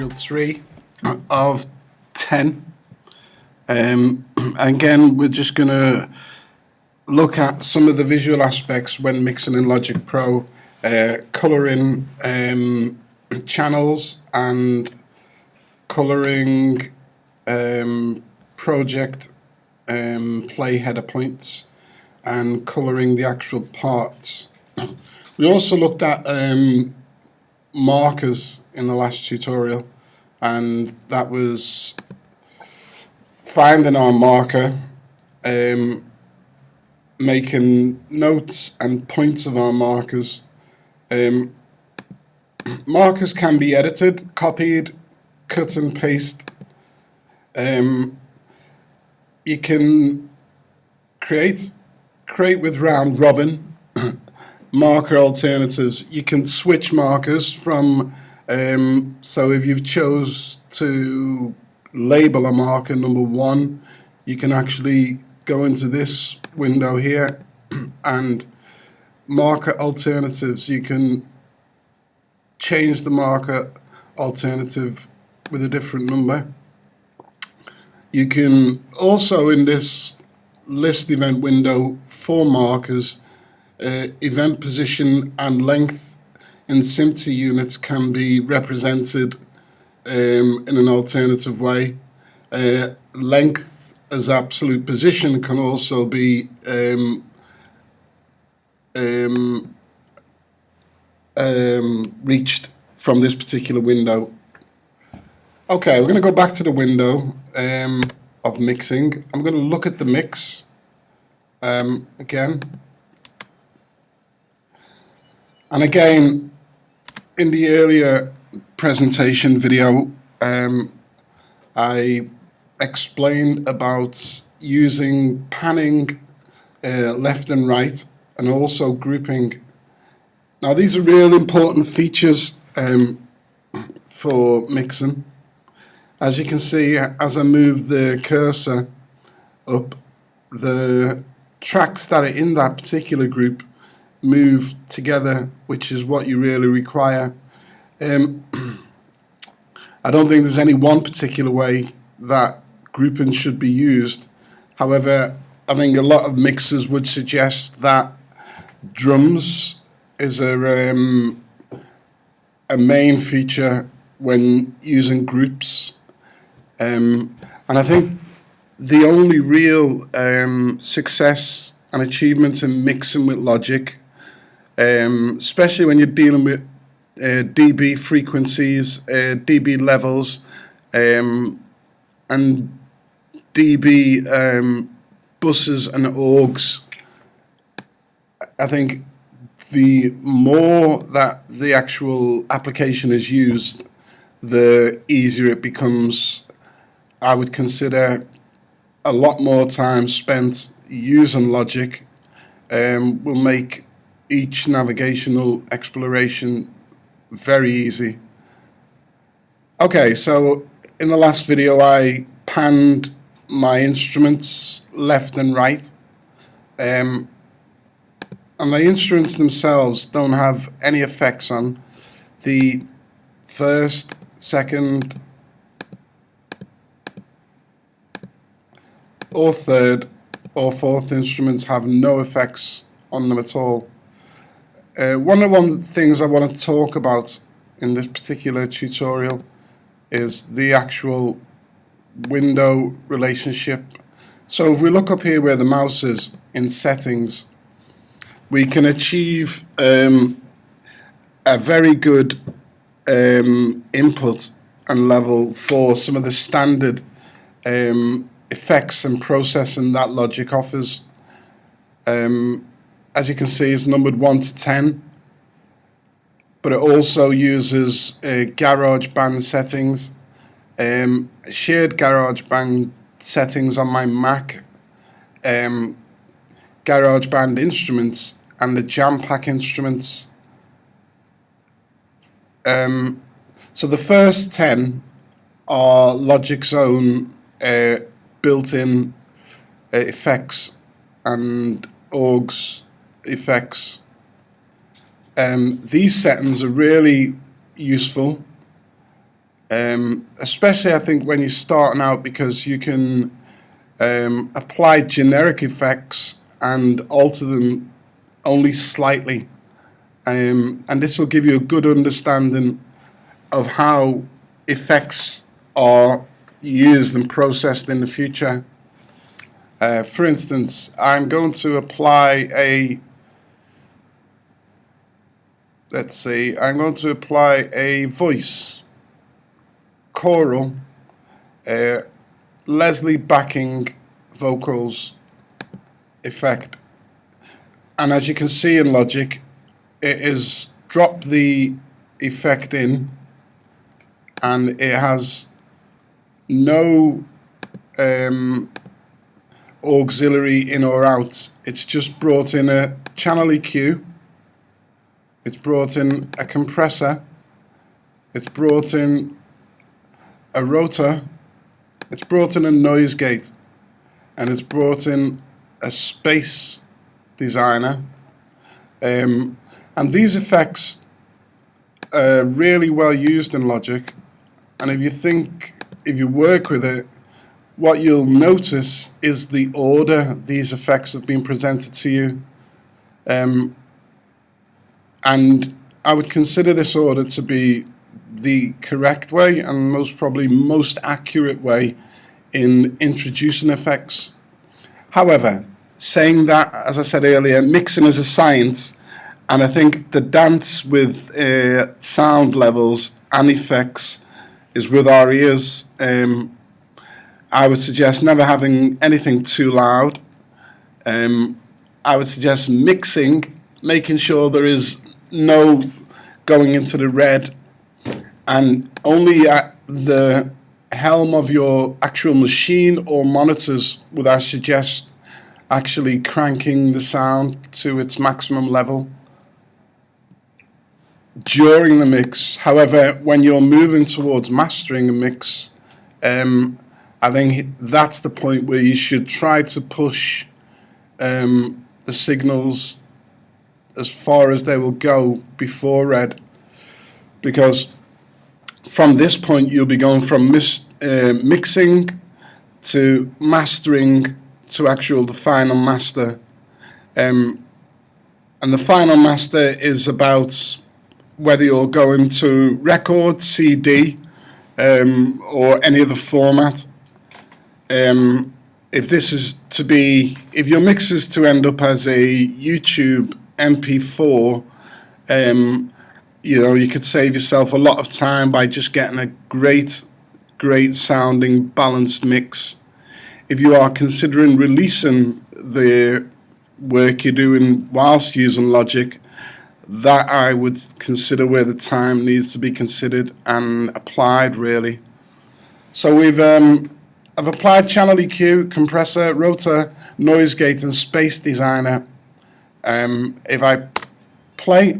tutorial 3 of 10. Again, we're just going to look at some of the visual aspects when mixing in Logic Pro, colouring channels and colouring project play header points and colouring the actual parts. We also looked at markers in the last tutorial, and that was finding our marker, making notes and points of our markers. Markers can be edited, copied, cut and paste. You can create with round robin marker alternatives. You can switch markers from, so if you've chose to label a marker number 1, you can actually go into this window here and marker alternatives. You can change the marker alternative with a different number. You can also, in this list event window for markers, event position and length in SMPTE units can be represented in an alternative way. Length as absolute position can also be reached from this particular window. Okay, we're going to go back to the window of mixing. I'm going to look at the mix again. And again, in the earlier presentation video, I explained about using panning left and right, and also grouping. Now, these are real important features for mixing. As you can see, as I move the cursor up, the tracks that are in that particular group move together, which is what you really require. I don't think there's any one particular way that grouping should be used. However, I think a lot of mixers would suggest that drums is a main feature when using groups. And I think the only real success and achievement in mixing with Logic, especially when you're dealing with dB frequencies, dB levels, and dB buses and orgs, I think the more that the actual application is used, the easier it becomes. I would consider a lot more time spent using Logic will make each navigational exploration very easy. Okay, so in the last video I panned my instruments left and right, and the instruments themselves don't have any effects on. The first, second, or third or fourth instruments have no effects on them at all. One of the things I want to talk about in this particular tutorial is the actual window relationship. So if we look up here where the mouse is in settings, we can achieve a very good input and level for some of the standard effects and processing that Logic offers. As you can see, it's numbered 1 to 10, but it also uses GarageBand settings, shared GarageBand settings on my Mac, GarageBand instruments, and the Jampack instruments. So the first 10 are Logic's own built-in effects and orgs effects. These settings are really useful Especially I think when you're starting out, because you can apply generic effects and alter them only slightly. And this will give you a good understanding of how effects are used and processed in the future. For instance, I'm going to apply I'm going to apply a voice choral, Leslie backing vocals effect. And as you can see in Logic, it is dropped the effect in, and it has no auxiliary in or out. It's just brought in a channel EQ, it's brought in a compressor, it's brought in a rotor, it's brought in a noise gate, and it's brought in a space designer. And these effects are really well used in Logic, and if you work with it, what you'll notice is the order these effects have been presented to you. And I would consider this order to be the correct way and most accurate way in introducing effects. However, saying that, as I said earlier, mixing is a science, and I think the dance with sound levels and effects is with our ears. I would suggest never having anything too loud. I would suggest mixing, making sure there is no going into the red, and only at the helm of your actual machine or monitors would I suggest actually cranking the sound to its maximum level during the mix. However, when you're moving towards mastering a mix, I think that's the point where you should try to push the signals as far as they will go before red, because from this point you'll be going from mixing to mastering to the final master. And the final master is about whether you're going to record, CD, or any other format. If your mix is to end up as a YouTube MP4, you could save yourself a lot of time by just getting a great sounding balanced mix. If you are considering releasing the work you're doing whilst using Logic, that I would consider where the time needs to be considered and applied, really. So I've applied channel EQ, compressor, rotor, noise gate, and space designer. If I play,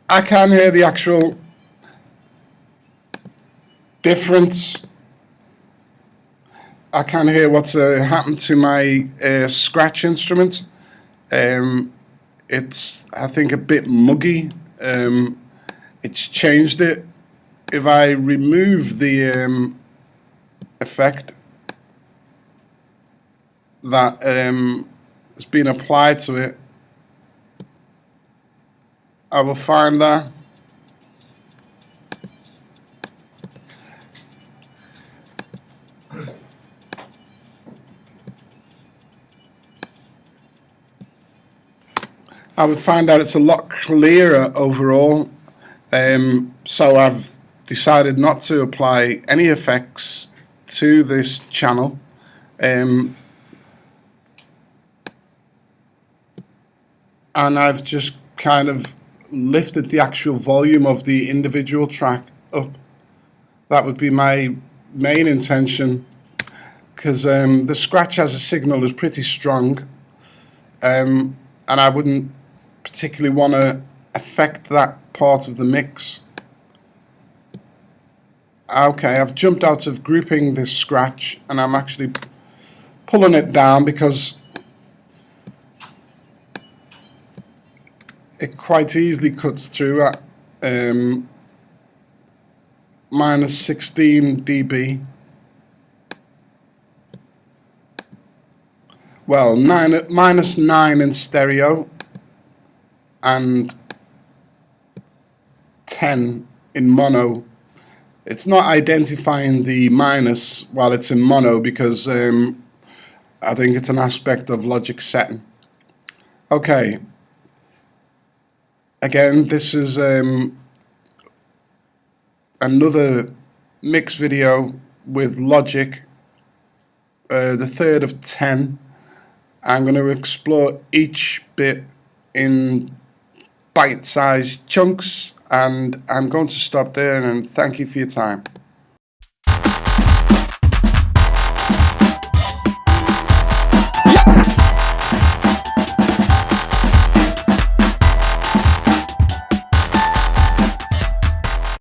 I can hear the actual difference. I can hear what's happened to my scratch instrument. It's, I think, a bit muggy. It's changed it. If I remove the effect that has been applied to it, I will find that it's a lot clearer overall. So I've decided not to apply any effects to this channel. And I've just kind of lifted the actual volume of the individual track up. That would be my main intention, because the scratch as a signal is pretty strong, and I wouldn't particularly want to affect that part of the mix. Okay, I've jumped out of grouping this scratch, and I'm actually pulling it down, because it quite easily cuts through at minus 16 dB. Well, minus 9 in stereo and 10 in mono. It's not identifying the minus while it's in mono because I think it's an aspect of Logic setting. Okay. Again, this is another mix video with Logic, the third of 10. I'm going to explore each bit in bite-sized chunks, and I'm going to stop there and thank you for your time.